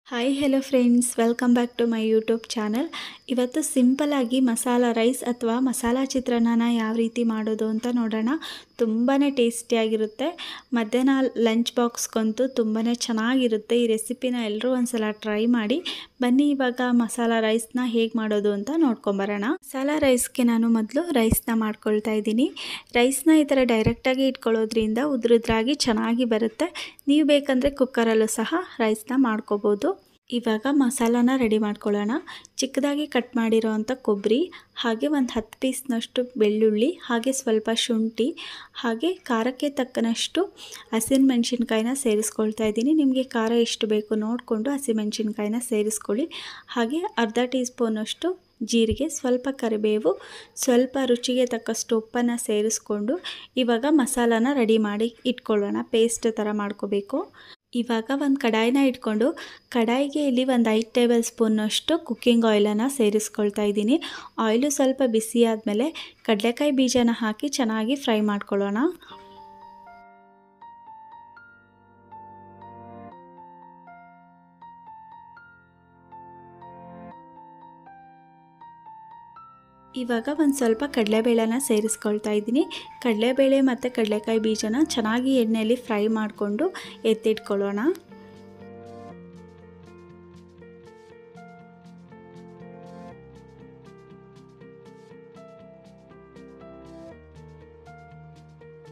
Hi hello friends, welcome back to my YouTube channel. ಇವತ್ತು ಸಿಂಪಲಾಗಿ masala rice ಅಥವಾ ಮಸಾಲ ಚಿತ್ರಾನ್ನನ ಯಾವ ರೀತಿ ಮಾಡೋದು ಅಂತ ನೋಡೋಣ. ತುಂಬಾ ಟೇಸ್ಟಿಯಾಗಿರುತ್ತೆ. ಮಧ್ಯಾಹ್ನ ಲಂಚ್ ಬಾಕ್ಸ್ಗಂತೂ ತುಂಬಾ ಚೆನ್ನಾಗಿರುತ್ತೆ. ಈ ರೆಸಿಪಿನ ಎಲ್ಲರೂ ಒಂದ್ಸಲ ಟ್ರೈ ಮಾಡಿ. ಬನ್ನಿ ಇವಾಗ ಮಸಾಲ ರೈಸ್ನ ಹೇಗೆ ಮಾಡೋದು ಅಂತ ನೋಡ್ಕೊಂಬರೋಣ. ಮಸಾಲ ರೈಸ್ಗೆ ನಾನು ಮೊದಲು ರೈಸ್ನ ಮಾಡ್ಕೊಳ್ತಾ ಇದ್ದೀನಿ. ರೈಸ್ನ ಈ ಥರ ಡೈರೆಕ್ಟಾಗಿ ಇಟ್ಕೊಳ್ಳೋದ್ರಿಂದ ಉದ್ರುದ್ರಾಗಿ ಚೆನ್ನಾಗಿ ಬರುತ್ತೆ. ನೀವು ಬೇಕಂದರೆ ಕುಕ್ಕರಲ್ಲೂ ಸಹ ರೈಸ್ನ ಮಾಡ್ಕೋಬೋದು. ಇವಾಗ ಮಸಾಲಾನ ರೆಡಿ ಮಾಡ್ಕೊಳ್ಳೋಣ. ಚಿಕ್ಕದಾಗಿ ಕಟ್ ಮಾಡಿರೋ ಅಂಥ ಕೊಬ್ಬರಿ, ಹಾಗೆ ಒಂದು 10 ಪೀಸ್ನಷ್ಟು ಬೆಳ್ಳುಳ್ಳಿ, ಹಾಗೆ ಸ್ವಲ್ಪ ಶುಂಠಿ, ಹಾಗೆ ಖಾರಕ್ಕೆ ತಕ್ಕನಷ್ಟು ಹಸಿಮೆಣಸಿನ್ಕಾಯಿನ ಸೇರಿಸ್ಕೊಳ್ತಾ ಇದ್ದೀನಿ. ನಿಮಗೆ ಖಾರ ಎಷ್ಟು ಬೇಕು ನೋಡಿಕೊಂಡು ಹಸಿಮೆಣಸಿನ್ಕಾಯಿನ ಸೇರಿಸ್ಕೊಳ್ಳಿ. ಹಾಗೆ ಅರ್ಧ ಟೀ ಸ್ಪೂನಷ್ಟು ಜೀರಿಗೆ, ಸ್ವಲ್ಪ ಕರಿಬೇವು, ಸ್ವಲ್ಪ ರುಚಿಗೆ ತಕ್ಕಷ್ಟು ಉಪ್ಪನ್ನು ಸೇರಿಸ್ಕೊಂಡು ಇವಾಗ ಮಸಾಲಾನ ರೆಡಿ ಮಾಡಿ ಇಟ್ಕೊಳ್ಳೋಣ. ಪೇಸ್ಟ್ ಥರ ಮಾಡ್ಕೋಬೇಕು. ಇವಾಗ ಒಂದು ಕಡಾಯಿನ ಇಟ್ಕೊಂಡು ಕಡಾಯಿಗೆ ಇಲ್ಲಿ ಒಂದು 5 ಟೇಬಲ್ ಸ್ಪೂನಷ್ಟು ಕುಕ್ಕಿಂಗ್ ಆಯಿಲನ್ನು ಸೇರಿಸ್ಕೊಳ್ತಾ ಇದ್ದೀನಿ. ಆಯಿಲು ಸ್ವಲ್ಪ ಬಿಸಿ ಆದಮೇಲೆ ಕಡಲೆಕಾಯಿ ಬೀಜನ ಹಾಕಿ ಚೆನ್ನಾಗಿ ಫ್ರೈ ಮಾಡ್ಕೊಳ್ಳೋಣ. ಇವಾಗ ಒಂದು ಸ್ವಲ್ಪ ಕಡಲೆಬೇಳೆನ ಸೇರಿಸ್ಕೊಳ್ತಾ ಇದ್ದೀನಿ. ಕಡಲೆಬೇಳೆ ಮತ್ತು ಕಡಲೆಕಾಯಿ ಬೀಜನ ಚೆನ್ನಾಗಿ ಎಣ್ಣೆಯಲ್ಲಿ ಫ್ರೈ ಮಾಡಿಕೊಂಡು ಎತ್ತಿಟ್ಕೊಳ್ಳೋಣ.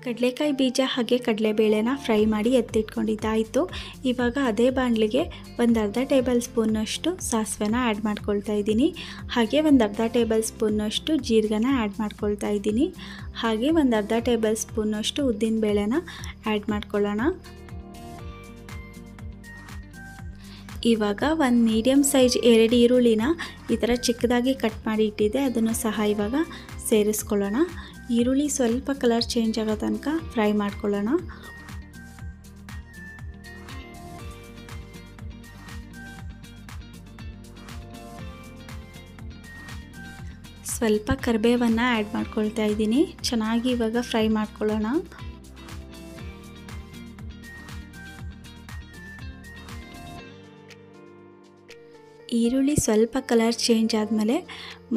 ಕಡಲೆಕಾಯಿ ಬೀಜ ಹಾಗೆ ಕಡಲೆಬೇಳೆನ ಫ್ರೈ ಮಾಡಿ ಎತ್ತಿಟ್ಕೊಂಡಿದ್ದಾಯಿತು. ಇವಾಗ ಅದೇ ಬಾಣಲಿಗೆ ಒಂದು ಅರ್ಧ ಟೇಬಲ್ ಸ್ಪೂನಷ್ಟು ಸಾಸಿವೆನ ಆ್ಯಡ್ ಮಾಡ್ಕೊಳ್ತಾ ಇದ್ದೀನಿ. ಹಾಗೆ ಒಂದು ಅರ್ಧ ಟೇಬಲ್ ಸ್ಪೂನಷ್ಟು ಜೀರಿಗೆನ ಆ್ಯಡ್ ಮಾಡ್ಕೊಳ್ತಾ ಇದ್ದೀನಿ. ಹಾಗೆ ಒಂದು ಅರ್ಧ ಟೇಬಲ್ ಸ್ಪೂನಷ್ಟು ಉದ್ದಿನಬೇಳೆನ ಆ್ಯಡ್ ಮಾಡ್ಕೊಳ್ಳೋಣ. ಇವಾಗ ಒಂದು ಮೀಡಿಯಮ್ ಸೈಜ್ 2 ಈರುಳ್ಳಿನ ಈ ಥರ ಚಿಕ್ಕದಾಗಿ ಕಟ್ ಮಾಡಿ ಇಟ್ಟಿದ್ದೆ, ಅದನ್ನು ಸಹ ಇವಾಗ ಸೇರಿಸ್ಕೊಳ್ಳೋಣ. ಈರುಳ್ಳಿ ಸ್ವಲ್ಪ ಕಲರ್ ಚೇಂಜ್ ಆಗೋ ತನಕ ಫ್ರೈ ಮಾಡ್ಕೊಳ್ಳೋಣ. ಸ್ವಲ್ಪ ಕರಿಬೇವನ್ನು ಆ್ಯಡ್ ಮಾಡ್ಕೊಳ್ತಾ ಇದ್ದೀನಿ. ಚೆನ್ನಾಗಿ ಇವಾಗ ಫ್ರೈ ಮಾಡ್ಕೊಳ್ಳೋಣ. ಈರುಳ್ಳಿ ಸ್ವಲ್ಪ ಕಲರ್ ಚೇಂಜ್ ಆದಮೇಲೆ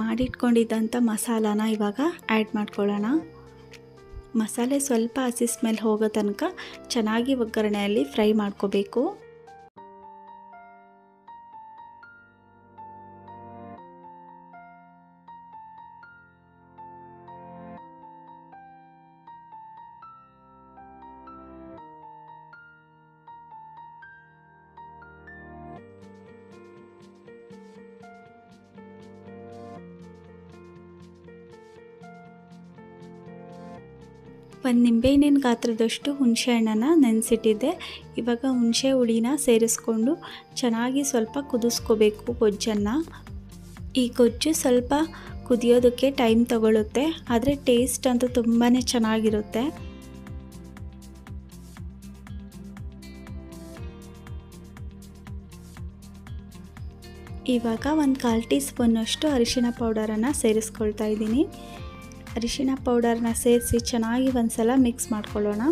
ಮಾಡಿಟ್ಕೊಂಡಿದ್ದಂಥ ಮಸಾಲಾನ ಇವಾಗ ಆ್ಯಡ್ ಮಾಡ್ಕೊಳ್ಳೋಣ. ಮಸಾಲೆ ಸ್ವಲ್ಪ ಹಸಿ ಸ್ಮೆಲ್ ಹೋಗೋ ತನಕ ಚೆನ್ನಾಗಿ ಒಗ್ಗರಣೆಯಲ್ಲಿ ಫ್ರೈ ಮಾಡ್ಕೋಬೇಕು. ಒಂದು ನಿಂಬೆಹಣ್ಣಿನ ಗಾತ್ರದಷ್ಟು ಹುಣಸೆ ಹಣ್ಣನ್ನು ನೆನೆಸಿಟ್ಟಿದ್ದೆ. ಇವಾಗ ಹುಣಸೆ ಹುಳಿನ ಸೇರಿಸ್ಕೊಂಡು ಚೆನ್ನಾಗಿ ಸ್ವಲ್ಪ ಕುದಿಸ್ಕೋಬೇಕು ಗೊಜ್ಜನ್ನು. ಈ ಗೊಜ್ಜು ಸ್ವಲ್ಪ ಕುದಿಯೋದಕ್ಕೆ ಟೈಮ್ ತಗೊಳ್ಳುತ್ತೆ, ಆದರೆ ಟೇಸ್ಟ್ ಅಂತೂ ತುಂಬಾ ಚೆನ್ನಾಗಿರುತ್ತೆ. ಇವಾಗ ಒಂದು 1/4 ಟೀ ಸ್ಪೂನಷ್ಟು ಅರಿಶಿಣ ಪೌಡರನ್ನು ಸೇರಿಸ್ಕೊಳ್ತಾ ಇದ್ದೀನಿ. ಅರಿಶಿಣ ಪೌಡರ್ನ ಸೇರಿಸಿ ಚೆನ್ನಾಗಿ ಒಂದ್ಸಲ ಮಿಕ್ಸ್ ಮಾಡ್ಕೊಳ್ಳೋಣ.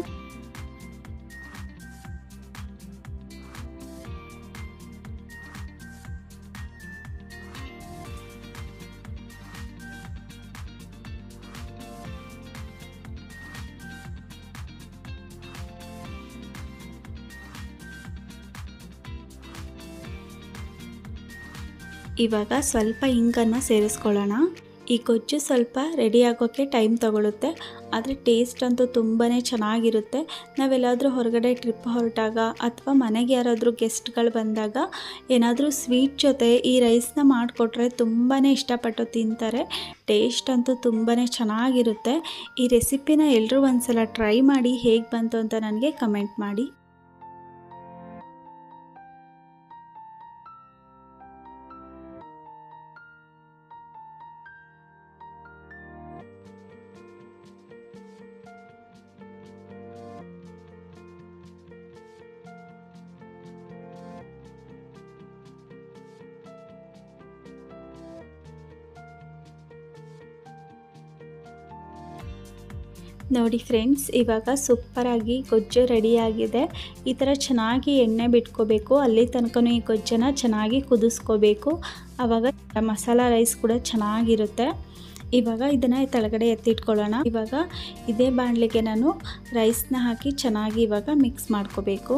ಇವಾಗ ಸ್ವಲ್ಪ ಇಂಗನ್ನು ಸೇರಿಸ್ಕೊಳ್ಳೋಣ. ಈ ಗೊಜ್ಜು ಸ್ವಲ್ಪ ರೆಡಿ ಆಗೋಕ್ಕೆ ಟೈಮ್ ತಗೊಳ್ಳುತ್ತೆ, ಆದರೆ ಟೇಸ್ಟ್ ಅಂತೂ ತುಂಬಾ ಚೆನ್ನಾಗಿರುತ್ತೆ. ನಾವೆಲ್ಲಾದರೂ ಹೊರಗಡೆ ಟ್ರಿಪ್ ಹೊರಟಾಗ ಅಥವಾ ಮನೆಗೆ ಯಾರಾದರೂ ಗೆಸ್ಟ್ಗಳು ಬಂದಾಗ ಏನಾದರೂ ಸ್ವೀಟ್ ಜೊತೆ ಈ ರೈಸ್ನ ಮಾಡಿಕೊಟ್ರೆ ತುಂಬಾ ಇಷ್ಟಪಟ್ಟು ತಿಂತಾರೆ. ಟೇಸ್ಟ್ ಅಂತೂ ತುಂಬಾ ಚೆನ್ನಾಗಿರುತ್ತೆ. ಈ ರೆಸಿಪಿನ ಎಲ್ಲರೂ ಒಂದ್ಸಲ ಟ್ರೈ ಮಾಡಿ ಹೇಗೆ ಬಂತು ಅಂತ ನನಗೆ ಕಮೆಂಟ್ ಮಾಡಿ. ನೋಡಿ ಫ್ರೆಂಡ್ಸ್, ಇವಾಗ ಸೂಪರಾಗಿ ಗೊಜ್ಜು ರೆಡಿಯಾಗಿದೆ. ಈ ಥರ ಚೆನ್ನಾಗಿ ಎಣ್ಣೆ ಬಿಟ್ಕೋಬೇಕು. ಅಲ್ಲಿ ತನಕ ಈ ಗೊಜ್ಜನ್ನು ಚೆನ್ನಾಗಿ ಕುದಿಸ್ಕೋಬೇಕು. ಆವಾಗ ಮಸಾಲ ರೈಸ್ ಕೂಡ ಚೆನ್ನಾಗಿರುತ್ತೆ. ಇವಾಗ ಇದನ್ನು ಕೆಳಗಡೆ ಎತ್ತಿಟ್ಕೊಳ್ಳೋಣ. ಇವಾಗ ಇದೇ ಬಾಣಲಿಗೆ ನಾನು ರೈಸ್ನ ಹಾಕಿ ಚೆನ್ನಾಗಿ ಇವಾಗ ಮಿಕ್ಸ್ ಮಾಡ್ಕೋಬೇಕು.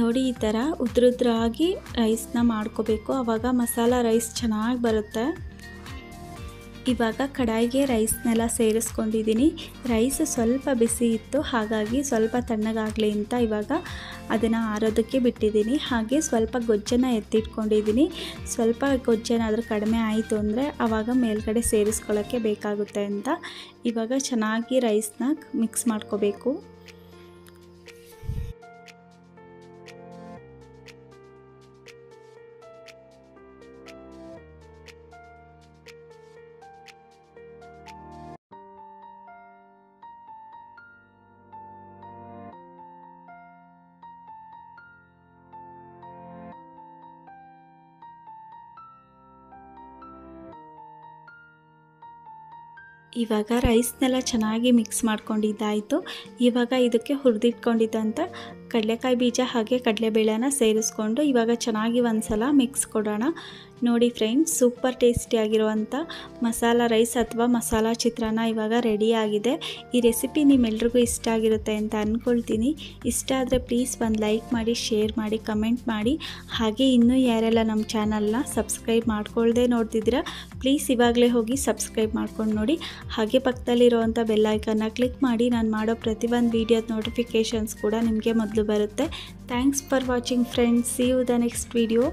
ನೋಡಿ, ಈ ಥರ ಉದ್ರುದ್ರಾಗಿ ರೈಸ್ನ ಮಾಡ್ಕೋಬೇಕು. ಆವಾಗ ಮಸಾಲ ರೈಸ್ ಚೆನ್ನಾಗಿ ಬರುತ್ತೆ. ಇವಾಗ ಕಡಾಯಿಗೆ ರೈಸ್ನೆಲ್ಲ ಸೇರಿಸ್ಕೊಂಡಿದ್ದೀನಿ. ರೈಸ್ ಸ್ವಲ್ಪ ಬಿಸಿ ಇತ್ತು, ಹಾಗಾಗಿ ಸ್ವಲ್ಪ ತಣ್ಣಗಾಗಲಿ ಅಂತ ಇವಾಗ ಅದನ್ನು ಆರೋದಕ್ಕೆ ಬಿಟ್ಟಿದ್ದೀನಿ. ಹಾಗೆ ಸ್ವಲ್ಪ ಗೊಜ್ಜನ್ನು ಎತ್ತಿಟ್ಕೊಂಡಿದ್ದೀನಿ. ಸ್ವಲ್ಪ ಗೊಜ್ಜೇನಾದರೂ ಕಡಿಮೆ ಆಯಿತು ಅಂದರೆ ಆವಾಗ ಮೇಲ್ಗಡೆ ಸೇರಿಸ್ಕೊಳ್ಳೋಕ್ಕೆ ಬೇಕಾಗುತ್ತೆ ಅಂತ ಇವಾಗ ಚೆನ್ನಾಗಿ ರೈಸ್ನ ಮಿಕ್ಸ್ ಮಾಡ್ಕೋಬೇಕು. ಇವಾಗ ರೈಸ್ನೆಲ್ಲ ಚೆನ್ನಾಗಿ ಮಿಕ್ಸ್ ಮಾಡ್ಕೊಂಡಿದ್ದಾಯಿತು. ಇವಾಗ ಇದಕ್ಕೆ ಹುರಿದಿಟ್ಕೊಂಡಿದ್ದಂಥ ಕಡಲೆಕಾಯಿ ಬೀಜ ಹಾಗೆ ಕಡಲೆಬೇಳೆನ ಸೇರಿಸ್ಕೊಂಡು ಇವಾಗ ಚೆನ್ನಾಗಿ ಒಂದು ಸಲ ಮಿಕ್ಸ್ ಕೊಡೋಣ. ನೋಡಿ ಫ್ರೆಂಡ್ಸ್, ಸೂಪರ್ ಟೇಸ್ಟಿಯಾಗಿರುವಂಥ ಮಸಾಲ ರೈಸ್ ಅಥವಾ ಮಸಾಲ ಚಿತ್ರಾನ್ನ ಇವಾಗ ರೆಡಿಯಾಗಿದೆ. ಈ ರೆಸಿಪಿ ನಿಮ್ಮೆಲ್ರಿಗೂ ಇಷ್ಟ ಆಗಿರುತ್ತೆ ಅಂತ ಅಂದ್ಕೊಳ್ತೀನಿ. ಇಷ್ಟ ಆದರೆ ಪ್ಲೀಸ್ ಒಂದು ಲೈಕ್ ಮಾಡಿ, ಶೇರ್ ಮಾಡಿ, ಕಮೆಂಟ್ ಮಾಡಿ. ಹಾಗೆ ಇನ್ನೂ ಯಾರೆಲ್ಲ ನಮ್ಮ ಚಾನಲ್ನ ಸಬ್ಸ್ಕ್ರೈಬ್ ಮಾಡ್ಕೊಳ್ಳದೆ ನೋಡ್ತಿದ್ದೀರಾ, ಪ್ಲೀಸ್ ಇವಾಗಲೇ ಹೋಗಿ ಸಬ್ಸ್ಕ್ರೈಬ್ ಮಾಡ್ಕೊಂಡು ನೋಡಿ. ಹಾಗೆ ಪಕ್ಕದಲ್ಲಿರುವಂಥ ಬೆಲ್ ಐಕನ್ನ ಕ್ಲಿಕ್ ಮಾಡಿ. ನಾನು ಮಾಡೋ ಪ್ರತಿಯೊಂದು ವೀಡಿಯೋದ ನೋಟಿಫಿಕೇಷನ್ಸ್ ಕೂಡ ನಿಮಗೆ ಮೊದಲು ಬರುತ್ತೆ. Thanks for watching friends. See you the next video.